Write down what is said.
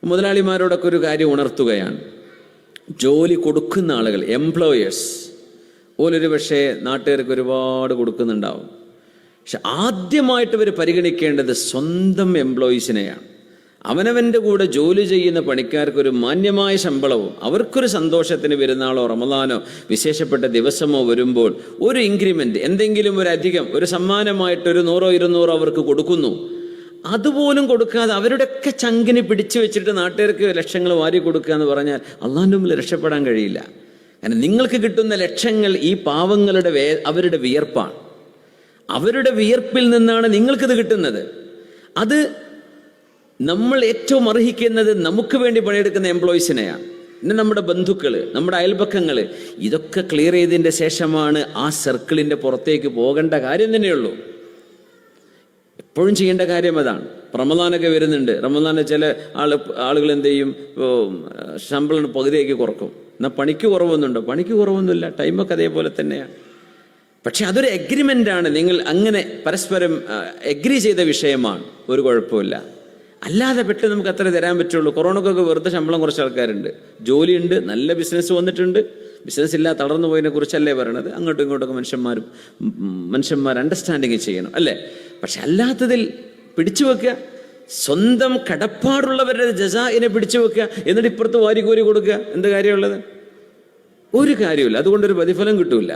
മുതലാളിമാരോടൊക്കെ ഒരു കാര്യം ഉണർത്തുകയാണ്. ജോലി കൊടുക്കുന്ന ആളുകൾ, എംപ്ലോയേഴ്സ്, ഓലൊരു പക്ഷേ നാട്ടുകാർക്ക് ഒരുപാട് കൊടുക്കുന്നുണ്ടാവും. പക്ഷെ ആദ്യമായിട്ട് ഇവർ പരിഗണിക്കേണ്ടത് സ്വന്തം എംപ്ലോയീസിനെയാണ്. അവനവൻ്റെ കൂടെ ജോലി ചെയ്യുന്ന പണിക്കാർക്കൊരു മാന്യമായ ശമ്പളവും അവർക്കൊരു സന്തോഷത്തിന് പെരുന്നാളോ റമദാനോ വിശേഷപ്പെട്ട ദിവസമോ വരുമ്പോൾ ഒരു ഇൻക്രിമെൻ്റ്, എന്തെങ്കിലും ഒരു അധികം, ഒരു സമ്മാനമായിട്ടൊരു 100-200 അവർക്ക് കൊടുക്കുന്നു. അതുപോലും കൊടുക്കാതെ അവരുടെയൊക്കെ ചങ്കിന് പിടിച്ചു വെച്ചിട്ട് നാട്ടുകാർക്ക് ലക്ഷങ്ങൾ വാരി കൊടുക്കുക എന്ന് പറഞ്ഞാൽ അള്ളാഹുവിൻ്റെ മുമ്പിൽ രക്ഷപ്പെടാൻ കഴിയില്ല. കാരണം നിങ്ങൾക്ക് കിട്ടുന്ന ലക്ഷങ്ങൾ ഈ പാവങ്ങളുടെ അവരുടെ വിയർപ്പാണ്. അവരുടെ വിയർപ്പിൽ നിന്നാണ് നിങ്ങൾക്കിത് കിട്ടുന്നത്. അത് നമ്മൾ ഏറ്റവും അർഹിക്കുന്നത് നമുക്ക് വേണ്ടി പണിയെടുക്കുന്ന എംപ്ലോയീസിനെയാണ്. പിന്നെ നമ്മുടെ ബന്ധുക്കൾ, നമ്മുടെ അയൽപക്കങ്ങൾ, ഇതൊക്കെ ക്ലിയർ ചെയ്തതിൻ്റെ ശേഷമാണ് ആ സർക്കിളിൻ്റെ പുറത്തേക്ക് പോകേണ്ട കാര്യം തന്നെയുള്ളൂ. എപ്പോഴും ചെയ്യേണ്ട കാര്യം അതാണ്. റമദാനൊക്കെ വരുന്നുണ്ട്. റമദാന് ചില ആളുകൾ എന്ത് ചെയ്യും, ശമ്പളം പകുതിയൊക്കെ കുറക്കും. എന്നാൽ പണിക്ക് കുറവൊന്നുണ്ടോ? പണിക്ക് കുറവൊന്നുമില്ല, ടൈമൊക്കെ അതേപോലെ തന്നെയാണ്. പക്ഷെ അതൊരു എഗ്രിമെൻ്റാണ്. നിങ്ങൾ അങ്ങനെ പരസ്പരം എഗ്രി ചെയ്ത വിഷയമാണ്, ഒരു കുഴപ്പമില്ല. അല്ലാതെ പെട്ടെന്ന് നമുക്ക് അത്ര തരാൻ പറ്റുള്ളൂ. കൊറോണക്കൊക്കെ വെറുതെ ശമ്പളം കുറച്ച് ആൾക്കാരുണ്ട്, ജോലിയുണ്ട്, നല്ല ബിസിനസ് വന്നിട്ടുണ്ട്. ബിസിനസ് ഇല്ല, തളർന്നു പോയതിനെ കുറിച്ചല്ലേ പറയണത്. അങ്ങോട്ടും ഇങ്ങോട്ടൊക്കെ മനുഷ്യന്മാർ അണ്ടർസ്റ്റാൻഡിങ് ചെയ്യണം, അല്ലേ? പക്ഷെ അല്ലാത്തതിൽ പിടിച്ചു വെക്കുക, സ്വന്തം കടപ്പാടുള്ളവരുടെ ജസാഇനെ പിടിച്ചു വെക്കുക, എന്നിട്ട് ഇപ്പുറത്ത് വാരിക്കോരി കൊടുക്കുക, എന്ത് കാര്യമുള്ളത്? ഒരു കാര്യമില്ല. അതുകൊണ്ടൊരു പ്രതിഫലം കിട്ടൂല.